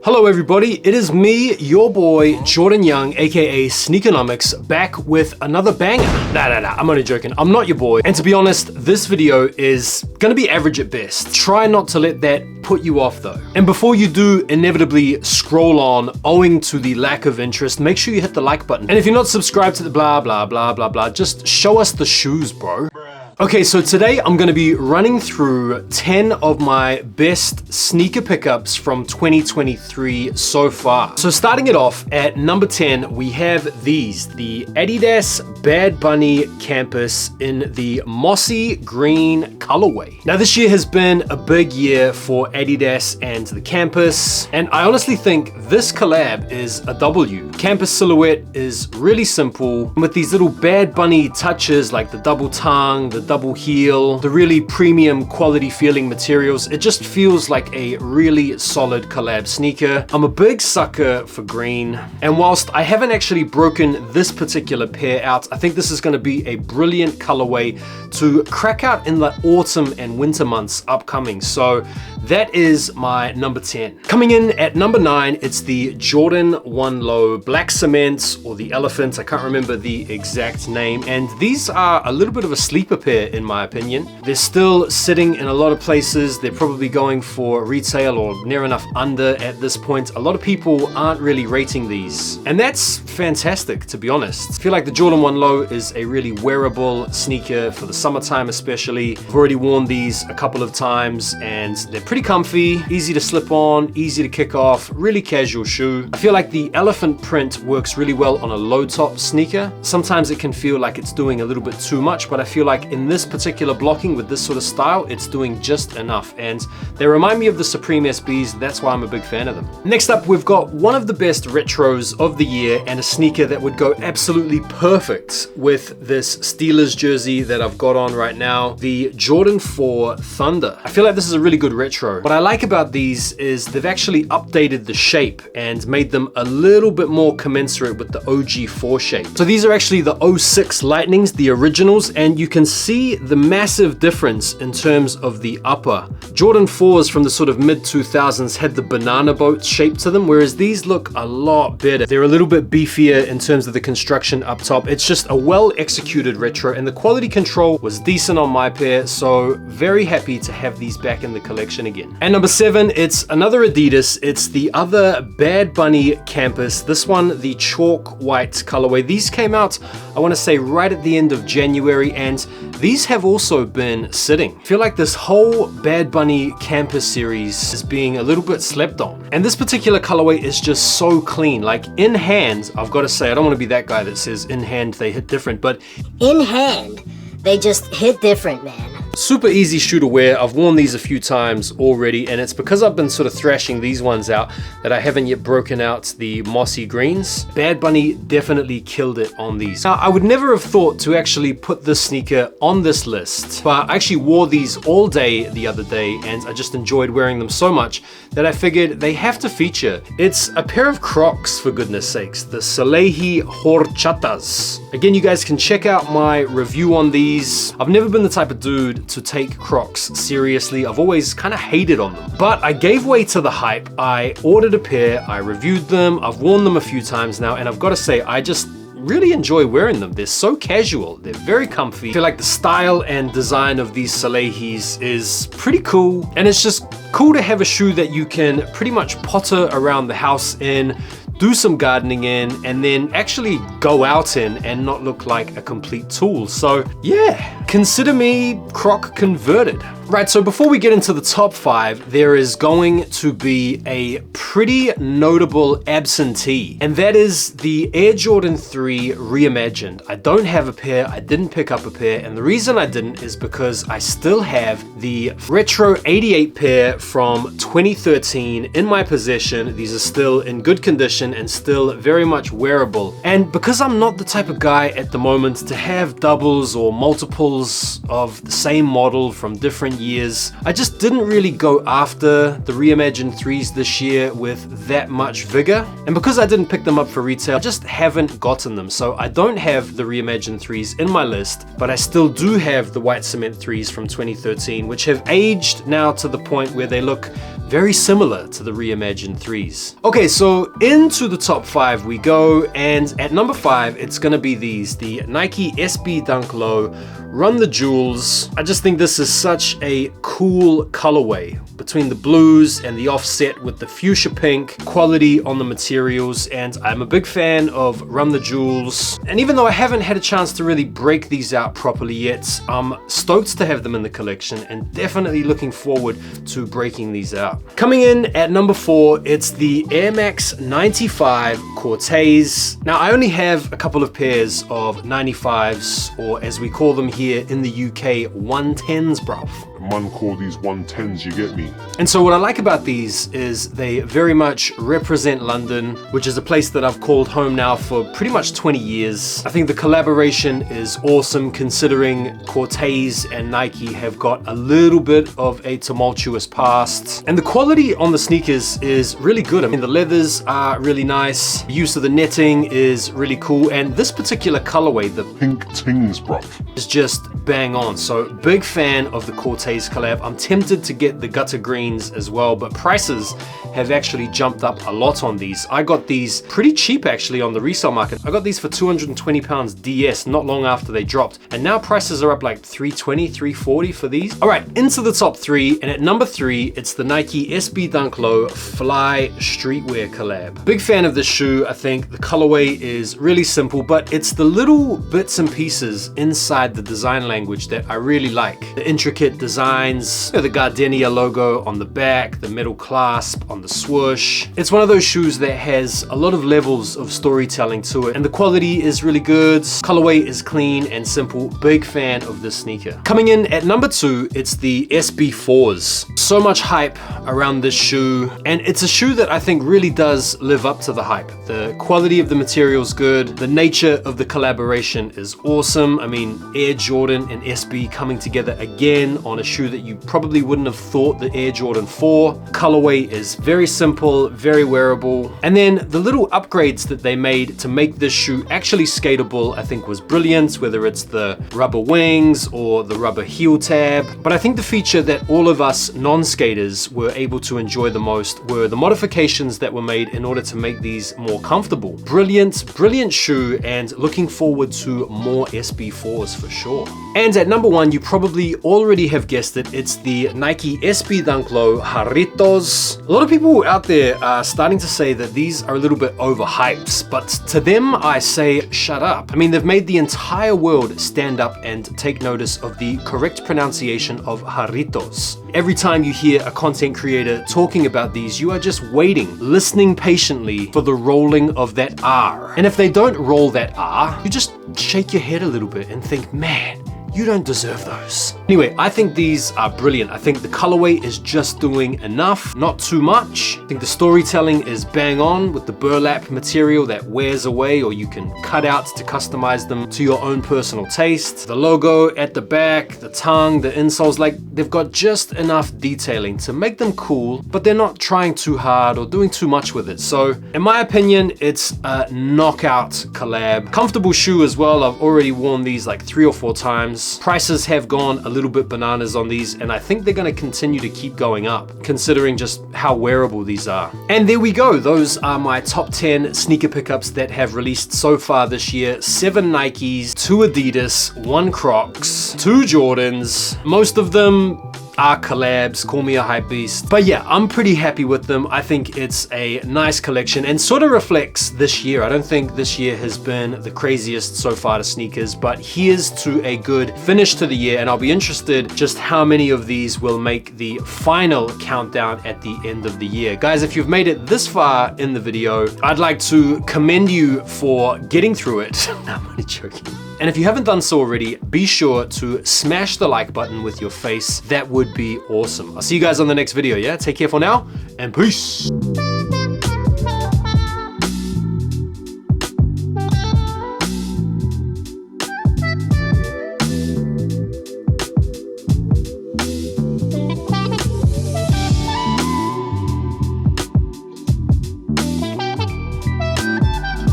Hello everybody, it is me, your boy, Jordan Young, aka Sneakernomics, back with another banger. Nah, I'm only joking, I'm not your boy. And to be honest, this video is gonna be average at best. Try not to let that put you off though. And before you do inevitably scroll on owing to the lack of interest, make sure you hit the like button. And if you're not subscribed to the blah, just show us the shoes, bro. Okay, so today I'm gonna be running through 10 of my best sneaker pickups from 2023 so far. So starting it off at number 10, we have these, the Adidas Bad Bunny Campus in the mossy green colorway. Now this year has been a big year for Adidas and the Campus, and I honestly think this collab is a W. Campus silhouette is really simple, with these little Bad Bunny touches like the double tongue, the double heel, the really premium quality feeling materials. It just feels like a really solid collab sneaker. I'm a big sucker for green, and whilst I haven't actually broken this particular pair out, I think this is going to be a brilliant colorway to crack out in the autumn and winter months upcoming. So that is my number 10. Coming in at number 9, it's the Jordan 1 Low Black Cement, or the Elephant, I can't remember the exact name, and these are a little bit of a sleeper pair in my opinion. They're still sitting in a lot of places. They're probably going for retail or near enough under at this point. A lot of people aren't really rating these, and that's fantastic, to be honest. I feel like the Jordan 1 Low is a really wearable sneaker for the summertime especially. I've already worn these a couple of times and they're pretty comfy, easy to slip on, easy to kick off, really casual shoe. I feel like the elephant print works really well on a low top sneaker. Sometimes it can feel like it's doing a little bit too much, but I feel like in this particular blocking with this sort of style, it's doing just enough, and they remind me of the Supreme SBs. That's why I'm a big fan of them. Next up, we've got one of the best retros of the year, and a sneaker that would go absolutely perfect with this Steelers jersey that I've got on right now, the Jordan 4 Thunder. I feel like this is a really good retro. What I like about these is they've actually updated the shape and made them a little bit more commensurate with the OG 4 shape. So these are actually the 06 Lightnings, the originals, and you can see the massive difference in terms of the upper. Jordan 4s from the sort of mid 2000s had the banana boat shape to them, whereas these look a lot better. They're a little bit beefier in terms of the construction up top. It's just a well executed retro, and the quality control was decent on my pair, so very happy to have these back in the collection again. And number 7, it's another Adidas. It's the other Bad Bunny Campus. This one, the chalk white colorway. These came out, I want to say, right at the end of January, and these have also been sitting. I feel like this whole Bad Bunny Campus series is being a little bit slept on. And this particular colorway is just so clean. Like in hand, I've got to say, I don't want to be that guy that says in hand they hit different, but in hand, they just hit different, man. Super easy shoe to wear. I've worn these a few times already, and it's because I've been sort of thrashing these ones out that I haven't yet broken out the mossy greens. Bad Bunny definitely killed it on these. Now, I would never have thought to actually put this sneaker on this list, but I actually wore these all day the other day, and I just enjoyed wearing them so much that I figured they have to feature. It's a pair of Crocs, for goodness sakes, the Salehi Horchatas. Again, you guys can check out my review on these. I've never been the type of dude to take Crocs seriously. I've always kind of hated on them, but I gave way to the hype. I ordered a pair, I reviewed them, I've worn them a few times now, and I've got to say, I just really enjoy wearing them. They're so casual, they're very comfy. I feel like the style and design of these Salehis is pretty cool, and it's just cool to have a shoe that you can pretty much potter around the house in, do some gardening in, and then actually go out in and not look like a complete tool. So yeah, consider me Croc converted. Right, so before we get into the top 5, there is going to be a pretty notable absentee, and that is the Air Jordan 3 Reimagined. I don't have a pair, I didn't pick up a pair, and the reason I didn't is because I still have the Retro 88 pair from 2013 in my possession. These are still in good condition and still very much wearable. And because I'm not the type of guy at the moment to have doubles or multiples of the same model from different years, I just didn't really go after the Reimagined 3s this year with that much vigor. And because I didn't pick them up for retail, I just haven't gotten them. So I don't have the Reimagined 3s in my list, but I still do have the White Cement 3s from 2013, which have aged now to the point where they look very similar to the reimagined 3s. Okay, so into the top 5 we go, and at number 5 it's gonna be these, the Nike SB Dunk Low Run the Jewels. I just think this is such a cool colorway between the blues and the offset with the fuchsia pink, quality on the materials, and I'm a big fan of Run the Jewels. And even though I haven't had a chance to really break these out properly yet, I'm stoked to have them in the collection and definitely looking forward to breaking these out. Coming in at number 4, it's the Air Max 95 Cortez. Now I only have a couple of pairs of 95s, or as we call them here in the UK, 110s, bruv. Man call these 110s, you get me? And so what I like about these is they very much represent London, which is a place that I've called home now for pretty much 20 years. I think the collaboration is awesome considering Cortez and Nike have got a little bit of a tumultuous past. And the quality on the sneakers is really good. I mean, the leathers are really nice. The use of the netting is really cool. And this particular colorway, the Pink tings, bruv, is just bang on. So big fan of the Cortez collab. I'm tempted to get the gutter greens as well, but prices have actually jumped up a lot on these. I got these pretty cheap actually on the resale market. I got these for £220 DS not long after they dropped, and now prices are up like $320, $340 for these. All right, into the top 3, and at number 3 it's the Nike SB Dunk Low Fly Streetwear collab. Big fan of this shoe. I think the colorway is really simple, but it's the little bits and pieces inside the design language that I really like. The intricate designs, the Gardenia logo on the back, the metal clasp on the swoosh. It's one of those shoes that has a lot of levels of storytelling to it, and the quality is really good. Colorway is clean and simple. Big fan of this sneaker. Coming in at number 2, it's the SB4s. So much hype around this shoe, and it's a shoe that I think really does live up to the hype. The quality of the material is good. The nature of the collaboration is awesome. I mean, Air Jordan and SB coming together again on a shoe that you probably wouldn't have thought the Air Jordan 4. Colorway is very simple, very wearable. And then the little upgrades that they made to make this shoe actually skatable, I think was brilliant, whether it's the rubber wings or the rubber heel tab. But I think the feature that all of us non-skaters were able to enjoy the most were the modifications that were made in order to make these more comfortable. Brilliant, brilliant shoe, and looking forward to more SB4s for sure. And at number 1, you probably already have guessed it, it's the Nike SB Dunk Low Jarritos. A lot of people out there are starting to say that these are a little bit overhyped, but to them I say shut up. I mean, they've made the entire world stand up and take notice of the correct pronunciation of Jarritos. Every time you hear a content creator talking about these, you are just waiting, listening patiently for the rolling of that R. And if they don't roll that R, you just shake your head a little bit and think, man, you don't deserve those. Anyway, I think these are brilliant. I think the colorway is just doing enough, not too much. I think the storytelling is bang on with the burlap material that wears away, or you can cut out to customize them to your own personal taste. The logo at the back, the tongue, the insoles, like they've got just enough detailing to make them cool, but they're not trying too hard or doing too much with it. So in my opinion, it's a knockout collab. Comfortable shoe as well. I've already worn these like 3 or 4 times. Prices have gone a little bit bananas on these, and I think they're going to continue to keep going up considering just how wearable these are. And there we go. Those are my top 10 sneaker pickups that have released so far this year. 7 Nikes, 2 Adidas, 1 Crocs, 2 Jordans. Most of them are collabs, call me a hype beast. But yeah, I'm pretty happy with them. I think it's a nice collection and sort of reflects this year. I don't think this year has been the craziest so far to sneakers, but here's to a good finish to the year, and I'll be interested just how many of these will make the final countdown at the end of the year. Guys, if you've made it this far in the video, I'd like to commend you for getting through it. No, I'm only joking. And if you haven't done so already, be sure to smash the like button with your face. That would be awesome. I'll see you guys on the next video, yeah? Take care for now, and peace.